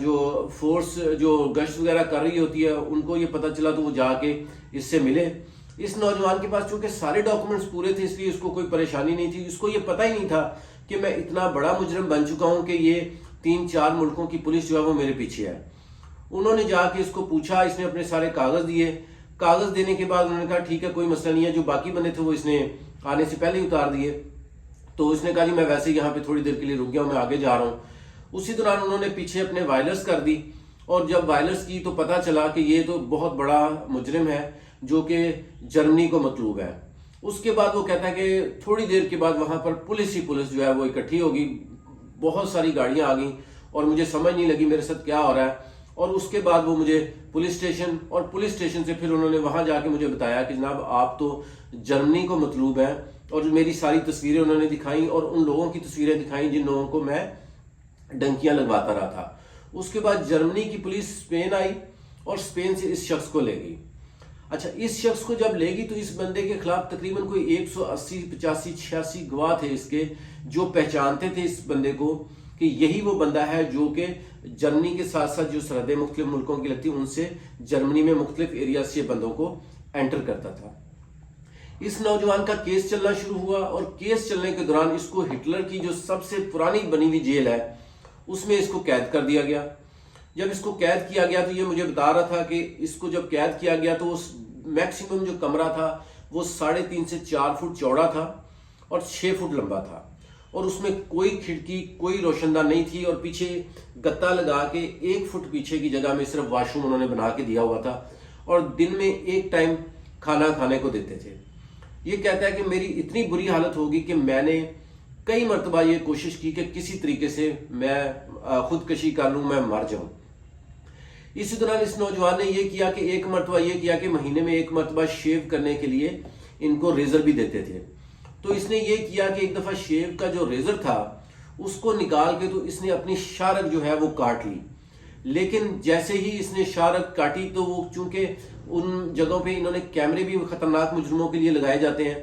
جو فورس جو گشت وغیرہ کر رہی ہوتی ہے ان کو یہ پتہ چلا تو وہ جا کے اس سے ملے. اس نوجوان کے پاس چونکہ سارے ڈاکومنٹس پورے تھے اس لیے اس کو کوئی پریشانی نہیں تھی. اس کو یہ پتہ ہی نہیں تھا کہ میں اتنا بڑا مجرم بن چکا ہوں کہ یہ 3-4 ملکوں کی پولیس جو ہے وہ میرے پیچھے ہے. انہوں نے جا کے اس کو پوچھا, اس نے اپنے سارے کاغذ دیے. کاغذ دینے کے بعد انہوں نے کہا ٹھیک ہے کوئی مسئلہ نہیں ہے, جو باقی بندے تھے وہ اس نے آنے سے پہلے ہی اتار دیے. تو اس نے کہا جی میں ویسے یہاں پہ تھوڑی دیر کے لیے رک گیا ہوں, میں آگے جا رہا ہوں. اسی دوران انہوں نے پیچھے اپنے وائلرس کر دی, اور جب وائلرس کی تو پتہ چلا کہ یہ تو بہت بڑا مجرم ہے جو کہ جرمنی کو مطلوب ہے. اس کے بعد وہ کہتا ہے کہ تھوڑی دیر کے بعد وہاں پر پولیس جو ہے وہ اکٹھی ہوگی, بہت ساری گاڑیاں آ گئیں اور مجھے سمجھ نہیں لگی میرے ساتھ کیا ہو رہا ہے. اور اس کے بعد وہ مجھے پولیس اسٹیشن, اور پولیس اسٹیشن سے پھر انہوں نے وہاں جا کے مجھے بتایا کہ جناب آپ تو جرمنی کو مطلوب ہیں, اور میری ساری تصویریں انہوں نے دکھائیں اور ان لوگوں کی تصویریں دکھائیں جن لوگوں کو میں ڈنکیاں لگواتا رہا تھا. اس کے بعد جرمنی کی پولیس اسپین آئی اور اسپین سے اس شخص کو لے گئی. اچھا, اس شخص کو جب لے گئی تو اس بندے کے خلاف تقریباً کوئی 180 85 86 گواہ تھے اس کے, جو پہچانتے تھے اس بندے کو کہ یہی وہ بندہ ہے جو کہ جرمنی کے ساتھ ساتھ جو سرحدیں مختلف ملکوں کی لگتی ان سے جرمنی میں مختلف ایریاز سے بندوں کو انٹر کرتا تھا. اس نوجوان کا کیس چلنا شروع ہوا, اور کیس چلنے کے دوران اس کو ہٹلر کی جو سب سے پرانی بنی ہوئی جیل ہے اس میں اس کو قید کر دیا گیا. جب اس کو قید کیا گیا تو یہ مجھے بتا رہا تھا کہ اس کو جب قید کیا گیا تو اس میکسیمم جو کمرہ تھا وہ 3.5 سے 4 فٹ چوڑا تھا اور 6 فٹ لمبا تھا, اور اس میں کوئی کھڑکی کوئی روشن دان نہیں تھی, اور پیچھے گتا لگا کے 1 فٹ پیچھے کی جگہ میں صرف واش روم انہوں نے بنا کے دیا ہوا تھا, اور دن میں 1 ٹائم کھانا کھانے کو دیتے تھے. یہ کہتا ہے کہ میری اتنی بری حالت ہوگی کہ میں نے کئی مرتبہ یہ کوشش کی کہ کسی طریقے سے میں خودکشی کر لوں, میں مر جاؤں. اسی دوران اس نوجوان نے یہ کیا کہ ایک مرتبہ یہ کیا کہ مہینے میں 1 مرتبہ شیو کرنے کے لیے ان کو ریزر بھی دیتے تھے. تو اس نے یہ کیا کہ ایک دفعہ شیو کا جو ریزر تھا اس کو نکال کے تو اس نے اپنی شارک جو ہے وہ کاٹ لی. لیکن جیسے ہی اس نے شارک کاٹی تو وہ چونکہ ان جگہوں پہ انہوں نے کیمرے بھی خطرناک مجرموں کے لیے لگائے جاتے ہیں,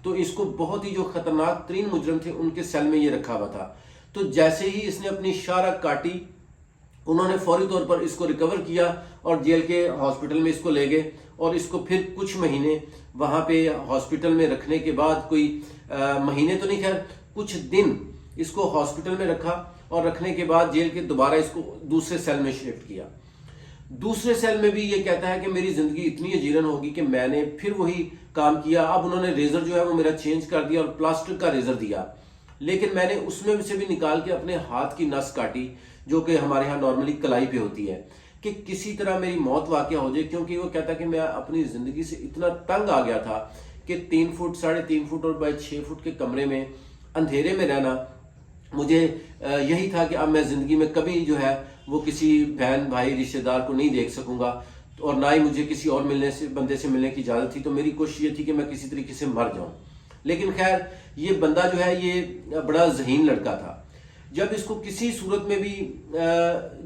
تو اس کو بہت ہی جو خطرناک ترین مجرم تھے ان کے سیل میں یہ رکھا ہوا تھا. تو جیسے ہی اس نے اپنی شارک کاٹی انہوں نے فوری طور پر اس کو ریکور کیا اور جیل کے ہاسپٹل میں اس کو لے گئے, اور اس کو پھر کچھ مہینے وہاں پہ ہاسپٹل میں رکھنے کے بعد, کوئی مہینے تو نہیں خیر کچھ دن اس کو ہاسپٹل میں رکھا, اور رکھنے کے بعد جیل کے دوبارہ اس کو دوسرے سیل میں شفٹ کیا. دوسرے سیل میں بھی یہ کہتا ہے کہ میری زندگی اتنی اجیرن ہوگی کہ میں نے پھر وہی کام کیا. اب انہوں نے ریزر جو ہے وہ میرا چینج کر دیا اور پلاسٹک کا ریزر دیا, لیکن میں نے اس میں سے بھی نکال کے اپنے ہاتھ کی نس کاٹی جو کہ ہمارے ہاں نارملی کلائی پہ ہوتی ہے, کہ کسی طرح میری موت واقع ہو جائے. کیونکہ وہ کہتا ہے کہ میں اپنی زندگی سے اتنا تنگ آ گیا تھا کہ 3 فٹ 3.5 فٹ اور 6 فٹ کے کمرے میں اندھیرے میں رہنا مجھے یہی تھا کہ اب میں زندگی میں کبھی جو ہے وہ کسی بہن بھائی رشتہ دار کو نہیں دیکھ سکوں گا, اور نہ ہی مجھے کسی اور بندے سے ملنے کی اجازت تھی. تو میری کوشش یہ تھی کہ میں کسی طریقے سے مر جاؤں. لیکن خیر یہ بندہ جو ہے یہ بڑا ذہین لڑکا تھا. جب اس کو کسی صورت میں بھی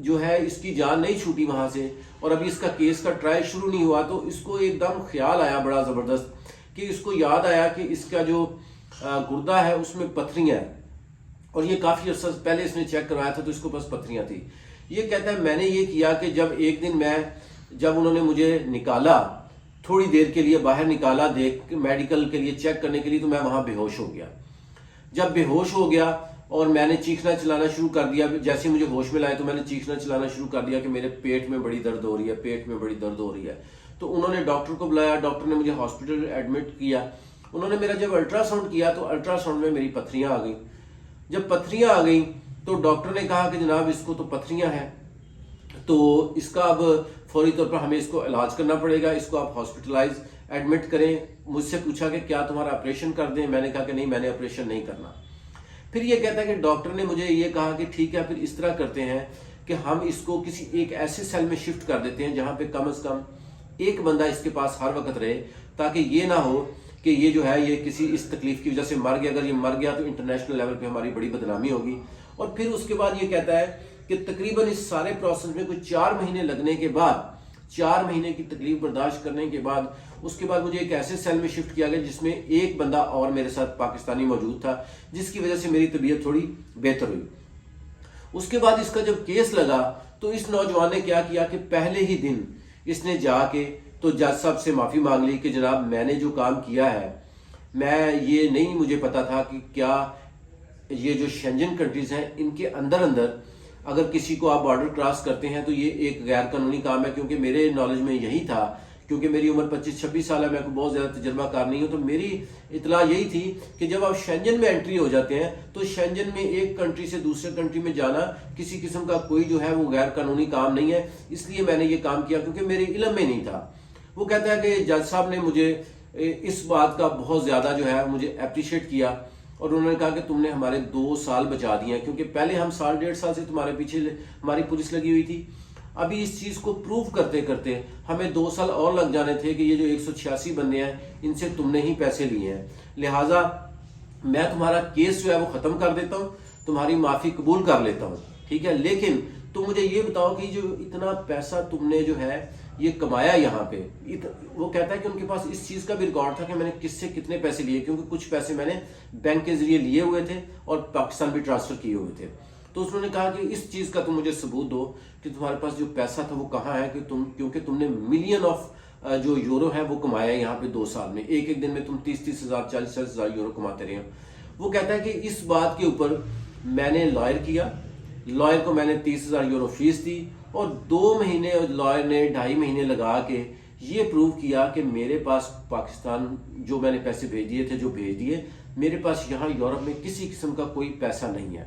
جو ہے اس کی جان نہیں چھوٹی وہاں سے, اور ابھی اس کا کیس کا ٹرائل شروع نہیں ہوا, تو اس کو ایک دم خیال آیا بڑا زبردست کہ اس کو یاد آیا کہ اس کا جو گردہ ہے اس میں پتھریاں ہیں, اور یہ کافی عرصہ پہلے اس نے چیک کروایا تھا تو اس کو بس پتھریاں تھی. یہ کہتا ہے میں نے یہ کیا کہ جب ایک دن جب انہوں نے مجھے نکالا تھوڑی دیر کے لیے باہر نکالا میڈیکل کے لیے چیک کرنے کے لیے, تو میں وہاں بے ہوش ہو گیا. جب بے ہوش ہو گیا اور میں نے چیخنا چلانا شروع کر دیا, جیسے مجھے ہوش میں لائے تو میں نے چیخنا چلانا شروع کر دیا کہ میرے پیٹ میں بڑی درد ہو رہی ہے, پیٹ میں بڑی درد ہو رہی ہے. تو انہوں نے ڈاکٹر کو بلایا, ڈاکٹر نے مجھے ہاسپٹل ایڈمٹ کیا. انہوں نے میرا جب الٹرا ساؤنڈ کیا تو الٹرا ساؤنڈ میں میری پتھریاں آ گئیں. جب پتھریاں آ گئیں تو ڈاکٹر نے کہا کہ جناب اس کو تو پتھریاں ہیں, تو اس کا اب فوری طور پر ہمیں اس کو علاج کرنا پڑے گا, اس کو آپ ہاسپٹلائز ایڈمٹ کریں. مجھ سے پوچھا کہ کیا تمہارا آپریشن کر دیں, میں نے کہا کہ نہیں میں نے آپریشن نہیں کرنا. پھر یہ کہتا ہے کہ ڈاکٹر نے مجھے یہ کہا کہ ٹھیک ہے پھر اس طرح کرتے ہیں کہ ہم اس کو کسی ایک ایسے سیل میں شفٹ کر دیتے ہیں جہاں پہ کم از کم ایک بندہ اس کے پاس ہر وقت رہے, تاکہ یہ نہ ہو کہ یہ جو ہے یہ کسی اس تکلیف کی وجہ سے مر گیا. اگر یہ مر گیا تو انٹرنیشنل لیول پہ ہماری بڑی بدنامی ہوگی. اور پھر اس کے بعد یہ کہتا ہے کہ تقریباً اس سارے پروسیس میں کوئی 4 مہینے لگنے کے بعد, 4 مہینے کی تکلیف برداشت کرنے کے بعد, اس کے بعد مجھے ایک ایسے سیل میں شفٹ کیا گیا جس میں ایک بندہ اور میرے ساتھ پاکستانی موجود تھا, جس کی وجہ سے میری طبیعت تھوڑی بہتر ہوئی. اس کے بعد اس کا جب کیس لگا تو اس نوجوان نے کیا کیا کہ پہلے ہی دن اس نے جا کے تو جج صاحب سے معافی مانگ لی کہ جناب میں نے جو کام کیا ہے، میں یہ نہیں مجھے پتا تھا کہ کیا یہ جو شنجن کنٹریز ہیں ان کے اندر اگر کسی کو آپ بارڈر کراس کرتے ہیں تو یہ ایک غیر قانونی کام ہے، کیونکہ میرے نالج میں یہی تھا، کیونکہ میری عمر 25-26 سال ہے، میں کو بہت زیادہ تجربہ کار نہیں ہوں، تو میری اطلاع یہی تھی کہ جب آپ شنجن میں انٹری ہو جاتے ہیں تو شنجن میں ایک کنٹری سے دوسرے کنٹری میں جانا کسی قسم کا کوئی جو ہے وہ غیر قانونی کام نہیں ہے، اس لیے میں نے یہ کام کیا کیونکہ میرے علم میں نہیں تھا۔ وہ کہتا ہے کہ جج صاحب نے مجھے اس بات کا بہت زیادہ جو ہے مجھے اپریشیٹ کیا، اور انہوں نے کہا کہ تم نے ہمارے 2 سال بچا دیے ہیں، کیونکہ پہلے ہم 1.5 سال سے تمہارے پیچھے ہماری پولیس لگی ہوئی تھی، ابھی اس چیز کو پروف کرتے کرتے ہمیں 2 سال اور لگ جانے تھے کہ یہ جو 186 بندے ہیں ان سے تم نے ہی پیسے لیے ہیں، لہٰذا میں تمہارا کیس جو ہے وہ ختم کر دیتا ہوں، تمہاری معافی قبول کر لیتا ہوں، ٹھیک ہے، لیکن تم مجھے یہ بتاؤ کہ جو اتنا پیسہ تم نے جو ہے یہ کمایا یہاں پہ، وہ کہتا ہے کہ ان کے پاس اس چیز کا بھی ریکارڈ تھا کہ میں نے کس سے کتنے پیسے لیے، کیونکہ کچھ پیسے میں نے بینک کے ذریعے لیے ہوئے تھے اور پاکستان بھی ٹرانسفر کیے ہوئے تھے، تو انہوں نے کہا کہ اس چیز کا تم مجھے ثبوت دو کہ تمہارے پاس جو پیسہ تھا وہ کہاں ہے، کہ کیونکہ تم نے ملین آف جو یورو ہے وہ کمایا ہے یہاں پہ 2 سال میں، ایک دن میں تم 30 ہزار 40 ہزار یورو کماتے رہے ہو۔ وہ کہتا ہے کہ اس بات کے اوپر میں نے لائر کیا، لائر کو میں نے 30 ہزار یورو فیس دی، اور 2 مہینے لائر نے 2.5 مہینے لگا کے یہ پروو کیا کہ میرے پاس پاکستان جو میں نے پیسے بھیج دیے تھے جو بھیج دیے، میرے پاس یہاں یورپ میں کسی قسم کا کوئی پیسہ نہیں ہے۔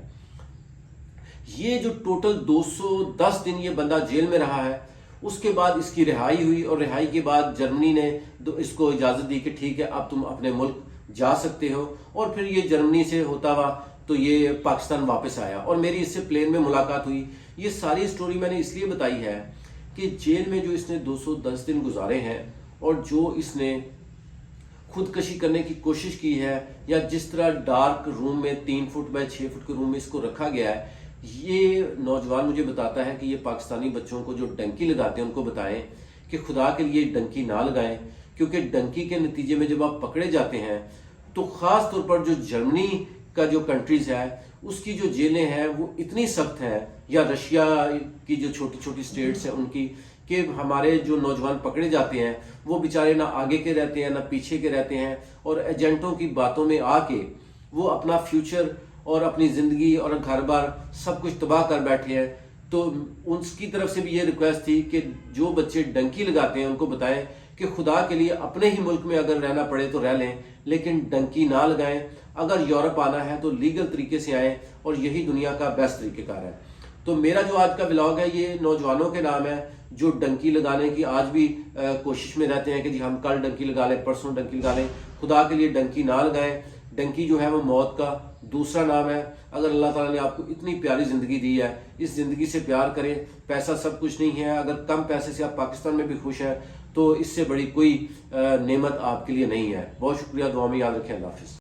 یہ جو ٹوٹل 210 دن یہ بندہ جیل میں رہا ہے، اس کے بعد اس کی رہائی ہوئی، اور رہائی کے بعد جرمنی نے اس کو اجازت دی کہ ٹھیک ہے اب تم اپنے ملک جا سکتے ہو، اور پھر یہ جرمنی سے ہوتا ہوا تو یہ پاکستان واپس آیا، اور میری اس سے پلین میں ملاقات ہوئی۔ یہ ساری سٹوری میں نے اس لیے بتائی ہے کہ جیل میں جو اس نے 210 دن گزارے ہیں، اور جو اس نے خودکشی کرنے کی کوشش کی ہے، یا جس طرح ڈارک روم میں 3 فٹ بائی 6 فٹ کے روم میں اس کو رکھا گیا ہے، یہ نوجوان مجھے بتاتا ہے کہ یہ پاکستانی بچوں کو جو ڈنکی لگاتے ہیں ان کو بتائیں کہ خدا کے لیے ڈنکی نہ لگائیں، کیونکہ ڈنکی کے نتیجے میں جب آپ پکڑے جاتے ہیں تو خاص طور پر جو جرمنی کا جو کنٹریز ہے اس کی جو جیلیں ہیں وہ اتنی سخت ہیں، یا رشیا کی جو چھوٹی چھوٹی سٹیٹس ہیں ان کی، کہ ہمارے جو نوجوان پکڑے جاتے ہیں وہ بیچارے نہ آگے کے رہتے ہیں نہ پیچھے کے رہتے ہیں، اور ایجنٹوں کی باتوں میں آ کے وہ اپنا فیوچر اور اپنی زندگی اور گھر بار سب کچھ تباہ کر بیٹھے ہیں۔ تو ان کی طرف سے بھی یہ ریکویسٹ تھی کہ جو بچے ڈنکی لگاتے ہیں ان کو بتائیں کہ خدا کے لیے اپنے ہی ملک میں اگر رہنا پڑے تو رہ لیں، لیکن ڈنکی نہ لگائیں، اگر یورپ آنا ہے تو لیگل طریقے سے آئیں، اور یہی دنیا کا بیسٹ طریقہ کار ہے۔ تو میرا جو آج کا ولاگ ہے یہ نوجوانوں کے نام ہے جو ڈنکی لگانے کی آج بھی کوشش میں رہتے ہیں کہ جی ہم کل ڈنکی لگا لیں، پرسوں ڈنکی لگا لیں۔ خدا کے لیے ڈنکی نہ لگائیں، ڈنکی جو ہے وہ موت کا دوسرا نام ہے۔ اگر اللہ تعالیٰ نے آپ کو اتنی پیاری زندگی دی ہے، اس زندگی سے پیار کریں، پیسہ سب کچھ نہیں ہے، اگر کم پیسے سے آپ پاکستان میں بھی خوش ہیں تو اس سے بڑی کوئی نعمت آپ کے لیے نہیں ہے۔ بہت شکریہ، دعا میں یاد رکھیں، اللہ حافظ۔